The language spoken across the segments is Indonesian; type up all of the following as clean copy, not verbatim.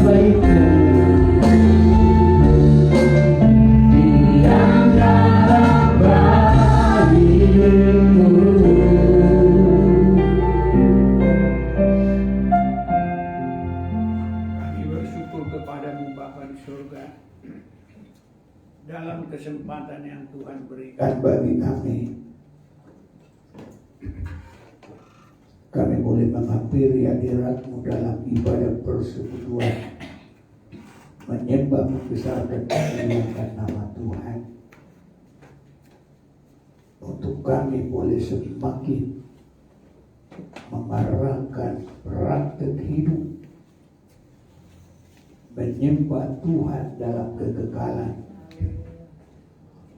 baikmu, dianggap baikmu. Kami bersyukur kepadamu Bapa di surga, dalam kesempatan yang Tuhan berikan bagi kami. Kami boleh menghampiri hadirat-Mu dalam ibadah persekutuan, menyembah, membesarkan, memuliakan nama Tuhan. Untuk kami boleh semakin mengarahkan praktek hidup menyembah Tuhan dalam kekekalan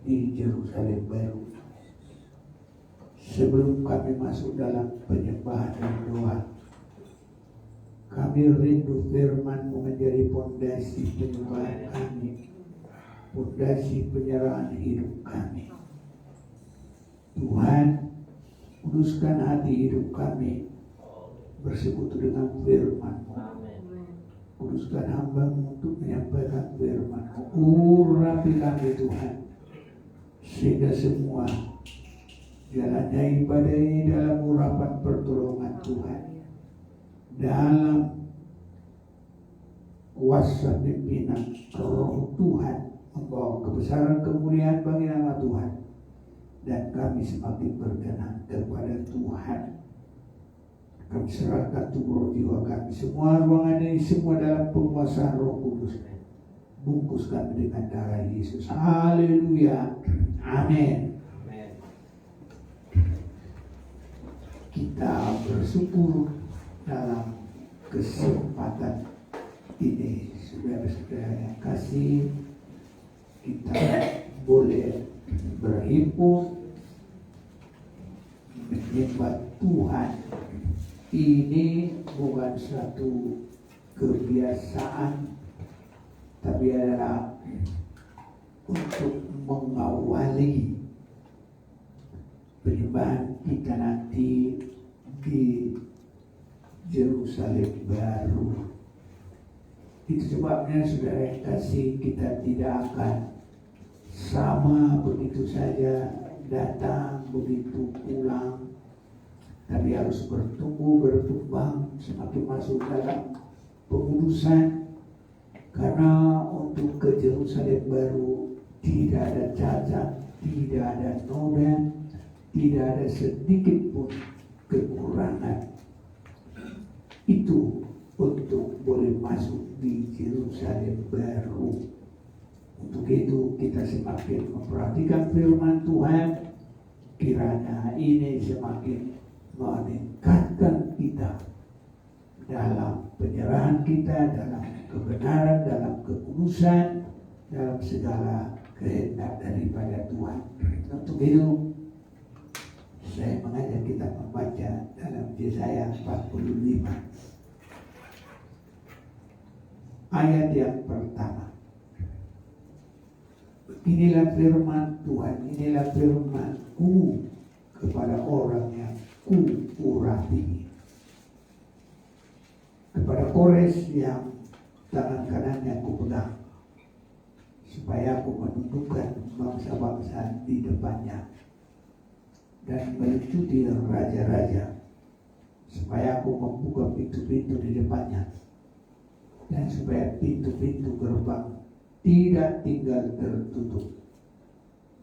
di Yerusalem baru. Sebelum kami masuk dalam penyembahan dan doa, kami rindu firman-Mu menjadi pondasi penyembahan kami, pondasi penyerahan hidup kami. Tuhan, kuduskan hati hidup kami bersekutu dengan firman-Mu. Kuduskan hamba-Mu untuk menyampaikan firman-Mu. Urapi kami Tuhan, sehingga semua jalannya ibadah ini dalam urapan pertolongan Tuhan, dalam kuasa pimpinan Roh Tuhan, membawa kebesaran kemuliaan bagi nama Tuhan, dan kami semakin berkenan kepada Tuhan. Kami serahkan tubuh jiwa kami, semua ruangan ini semua dalam penguasaan Roh Kudus. Bungkus kami dengan darah Yesus. Haleluya. Amin. Kita bersyukur dalam kesempatan ini, saudara-saudara yang kasih, kita boleh berhimpun menyembah Tuhan. Ini bukan satu kebiasaan, tapi adalah untuk mengawali penyembahan kita nanti di Yerusalem baru. Itu sebabnya saudara yang kasih, kita tidak akan sama begitu saja datang begitu pulang, tapi harus bertumbuh berkembang semakin masuk dalam pengudusan, karena untuk ke Yerusalem baru tidak ada cacat, tidak ada noda, tidak ada sedikit pun kekurangan. Itu untuk boleh masuk di Yerusalem baru. Untuk itu kita semakin memperhatikan firman Tuhan, kiranya ini semakin meningkatkan kita dalam penyerahan kita, dalam kebenaran, dalam kekudusan, dalam segala kehendak daripada Tuhan. Untuk itu saya mengajak kita membaca dalam Yesaya 45 ayat yang pertama. Inilah firman Tuhan, inilah firman-Ku kepada orang yang Ku urapi, kepada Kores yang tangan kanannya Ku pegang, supaya Aku menundukkan bangsa-bangsa di depannya dan melucuti raja-raja, supaya Aku membuka pintu-pintu di depannya, dan supaya pintu-pintu gerbang tidak tinggal tertutup.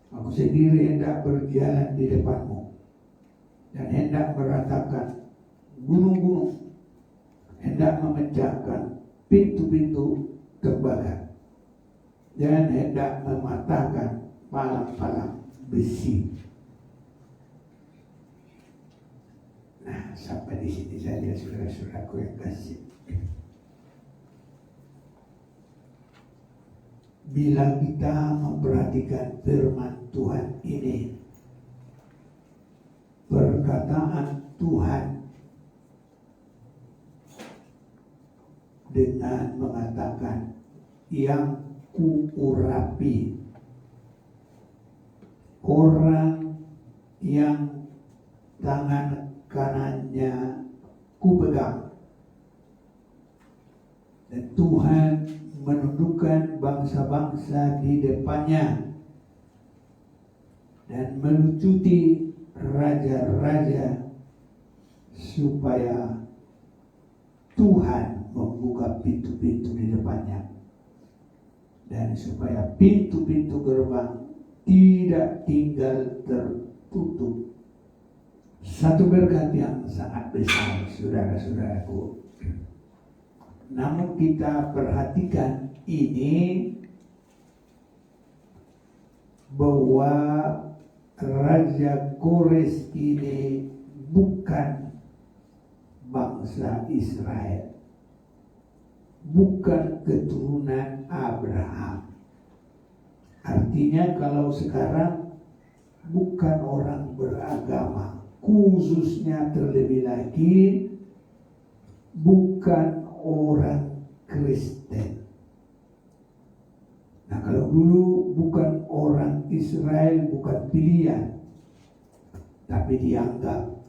Aku sendiri hendak berjalan di depanmu dan hendak meratakan gunung-gunung, hendak memecahkan pintu-pintu tembaga, dan hendak mematahkan palang-palang besi. Nah, sampai di sini saja saudara-saudaraku yang kasih. Bila kita memperhatikan firman Tuhan ini, perkataan Tuhan dengan mengatakan yang Ku urapi, orang yang tangan kanannya Ku pegang Dan Tuhan menundukkan bangsa-bangsa di depannya dan melucuti raja-raja supaya Tuhan membuka pintu-pintu di depannya dan supaya pintu-pintu gerbang tidak tinggal tertutup. Satu berkat yang sangat besar, saudara-saudaraku. Namun kita perhatikan ini bahwa Raja Kores ini bukan bangsa Israel, bukan keturunan Abraham. Artinya kalau sekarang bukan orang beragama, khususnya terlebih lagi bukan orang Kristen. Nah, kalau dulu bukan orang Israel, bukan pilihan, tapi dianggap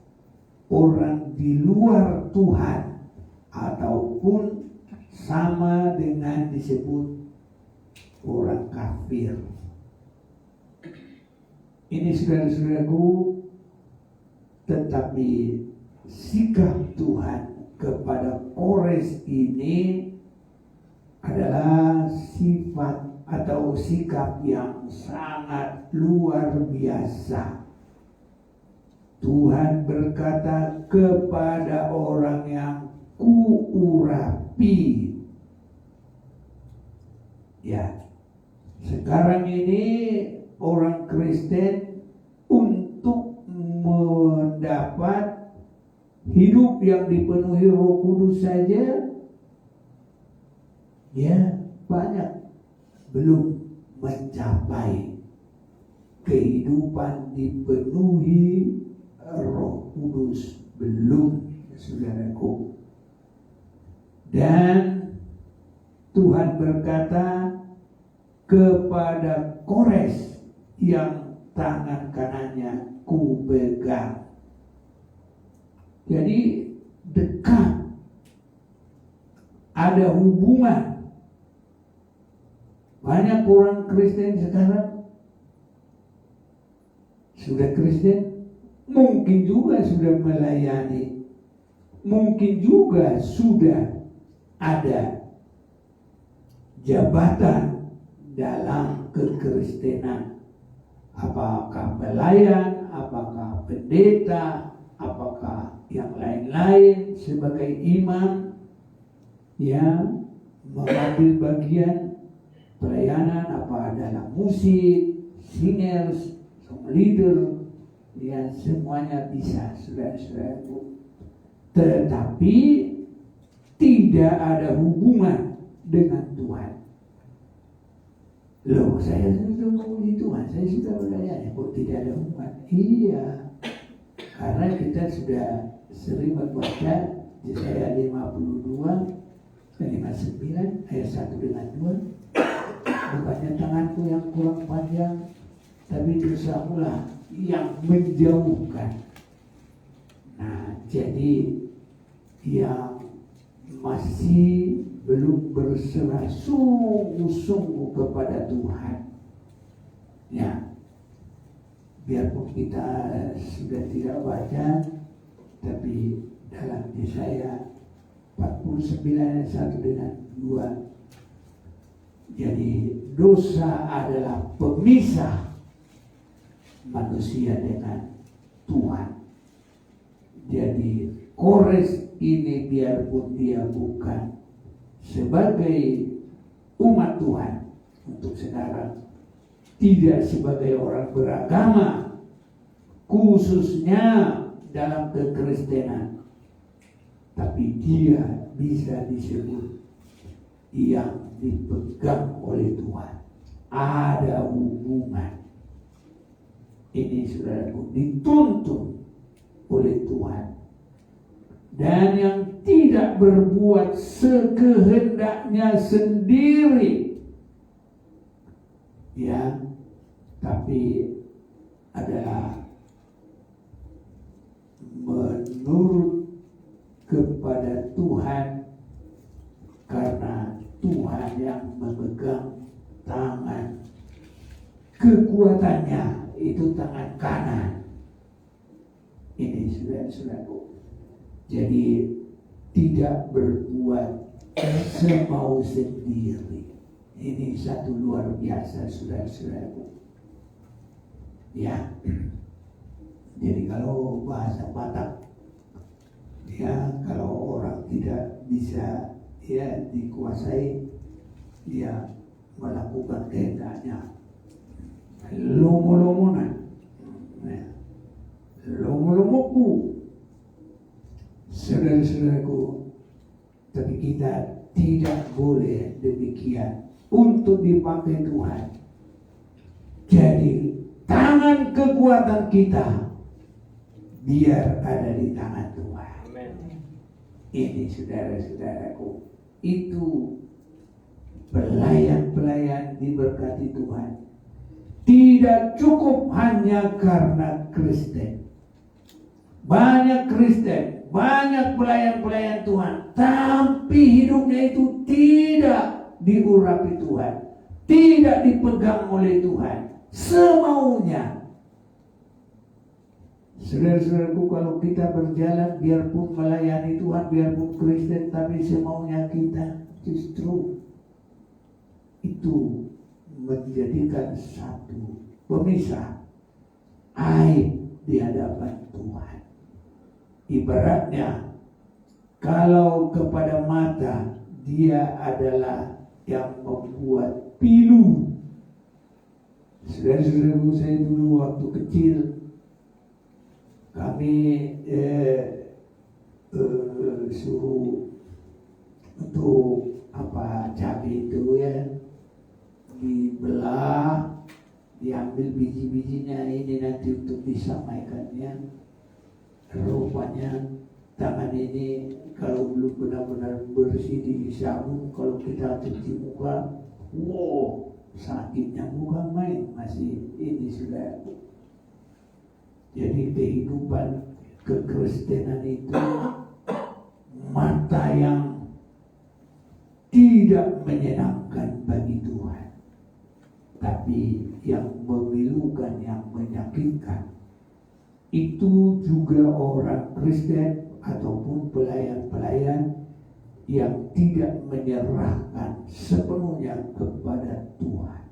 orang di luar Tuhan, ataupun sama dengan disebut orang kafir. Ini saudara-saudaraku, tetapi sikap Tuhan kepada Kores ini adalah sifat atau sikap yang sangat luar biasa. Tuhan berkata kepada orang yang kuurapi. Ya, sekarang ini orang Kristen untuk mendapat hidup yang dipenuhi Roh Kudus saja, ya banyak belum mencapai kehidupan dipenuhi Roh Kudus, belum, saudaraku. Dan Tuhan berkata kepada Kores yang tangan kanannya ku pegang. Jadi dekat, ada hubungan. Banyak orang Kristen sekarang sudah Kristen, mungkin juga sudah melayani, mungkin juga sudah ada jabatan dalam kekristenan. Apakah pelayan, apakah pendeta, apakah yang lain-lain sebagai imam yang mengambil bagian pelayanan, apa dalam musik, singers, song leader, ya semuanya bisa, saudara-saudaraku. Tetapi tidak ada hubungan dengan Tuhan. Loh, saya sudah memuji Tuhan, saya sudah melayani, kok tidak ada hubungan? Iya, karena kita sudah sering membaca Yesaya 52 dan 59 ayat 1 dengan 2. Bukannya tanganku yang kurang panjang, tapi dosamu lah yang menjauhkan. Nah, jadi yang masih belum berserah sungguh-sungguh kepada Tuhan, ya, biarpun kita sudah tidak baca, tapi dalam Yesaya 49 ayat 1 dengan 2, jadi dosa adalah pemisah manusia dengan Tuhan. Jadi Kores ini biarpun dia bukan sebagai umat Tuhan untuk sekarang, tidak sebagai orang beragama, khususnya dalam kekristenan, tapi dia bisa disebut yang dipegang oleh Tuhan. Ada hubungan. Ini saudaraku dituntun oleh Tuhan. Dan yang tidak berbuat sekehendaknya sendiri, ya, tapi adalah menurut kepada Tuhan karena yang memegang tangan kekuatannya itu tangan kanan. Ini saudara-saudaraku. Jadi tidak berbuat semau sendiri. Ini satu luar biasa saudara-saudaraku. Ya. Jadi kalau bahasa Batak, ya kalau orang tidak bisa ya dikuasai, dia melakukan kehendaknya. Lomo-lomonan, lomo-lomoku, saudara-saudaraku. Tapi kita tidak boleh demikian untuk dipakai Tuhan. Jadi tangan kekuatan kita biar ada di tangan Tuhan. Amen. Ini saudara-saudaraku, itu pelayan-pelayan diberkati Tuhan. Tidak cukup hanya karena Kristen. Banyak Kristen, banyak pelayan-pelayan Tuhan, tapi hidupnya itu tidak diurapi Tuhan, tidak dipegang oleh Tuhan, semaunya. Saudara-saudaraku, kalau kita berjalan biarpun melayani Tuhan, biarpun Kristen, tapi semaunya kita, justru itu menjadikan satu pemisah aib di hadapan Tuhan. Ibaratnya kalau kepada mata dia adalah yang membuat pilu. Saudara-saudaraku, saya dulu waktu kecil kami suruh untuk cabai itu ya dibelah, diambil biji-bijinya ini nanti untuk disamaikannya. Rupanya tangan ini kalau belum benar-benar bersih di sabun, kalau kita cuci muka, wow, sakitnya bukan main, masih ini sudah. Jadi kehidupan kekristenan itu mata yang tidak menyenangkan bagi Tuhan, tapi yang memilukan, yang menyakitkan. Itu juga orang Kristen ataupun pelayan-pelayan yang tidak menyerahkan sepenuhnya kepada Tuhan.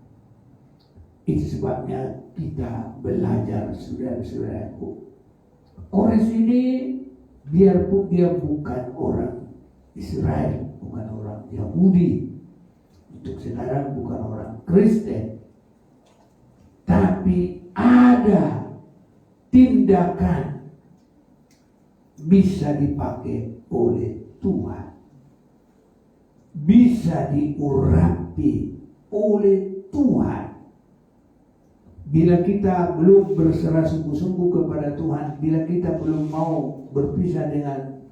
Itu sebabnya kita belajar, saudara-saudaraku. Kores ini biarpun dia bukan orang Israel, bukan orang Yahudi, untuk sekarang bukan orang Kristen, tapi ada tindakan bisa dipakai oleh Tuhan, bisa diurapi oleh Tuhan. Bila kita belum berserah sungguh-sungguh kepada Tuhan, bila kita belum mau berpisah dengan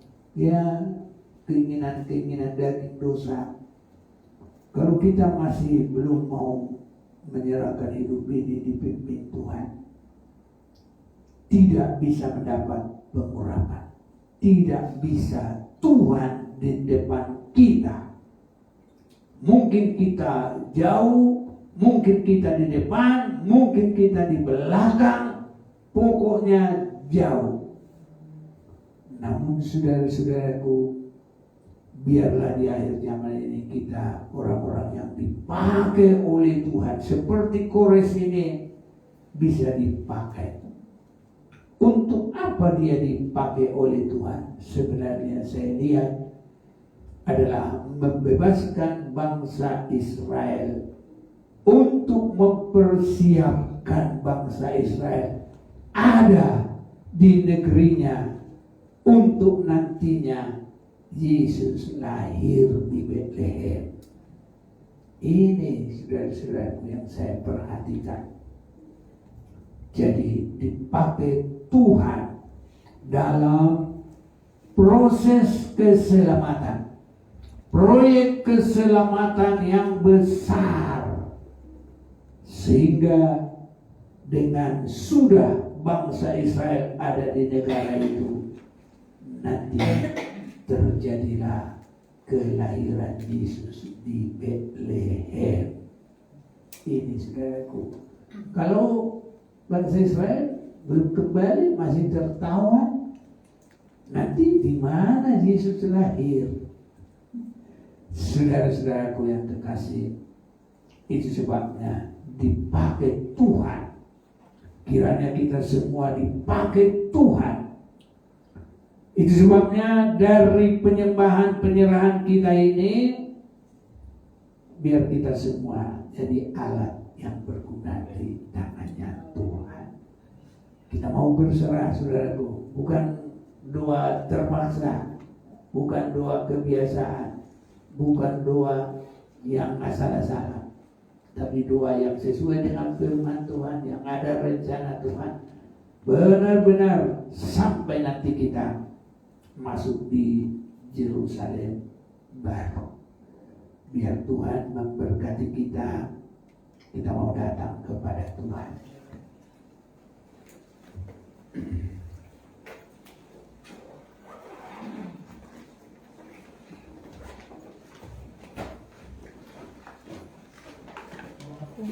keinginan-keinginan daging dosa, kalau kita masih belum mau menyerahkan hidup ini dipimpin Tuhan, tidak bisa mendapat pengurapan, tidak bisa Tuhan di depan kita. Mungkin kita jauh, mungkin kita di depan, mungkin kita di belakang, pokoknya jauh. Namun saudara-saudaraku, biarlah di akhir zaman ini kita orang-orang yang dipakai oleh Tuhan, seperti Kores ini bisa dipakai. Untuk apa dia dipakai oleh Tuhan? Sebenarnya saya lihat adalah membebaskan bangsa Israel, untuk mempersiapkan bangsa Israel ada di negerinya, untuk nantinya Yesus lahir di Betlehem. Ini saudara-saudaraku yang saya perhatikan. Jadi dipakai Tuhan dalam proses keselamatan, proyek keselamatan yang besar, sehingga dengan sudah bangsa Israel ada di negara itu, nanti terjadilah kelahiran Yesus di Bethlehem. Ini saudaraku, kalau bangsa Israel belum kembali masih tertawan, nanti di mana Yesus lahir? Saudara-saudaraku yang terkasih, itu sebabnya dipakai Tuhan. Kiranya kita semua dipakai Tuhan. Itu sebabnya dari penyerahan kita ini, biar kita semua jadi alat yang berguna di tangannya Tuhan. Kita mau berserah, saudaraku, bukan doa terpaksa, bukan doa kebiasaan, bukan doa yang asal-asalan, tapi doa yang sesuai dengan firman Tuhan, yang ada rencana Tuhan, benar-benar sampai nanti kita masuk di Yerusalem baru. Biar Tuhan memberkati kita. Kita mau datang kepada Tuhan. Aku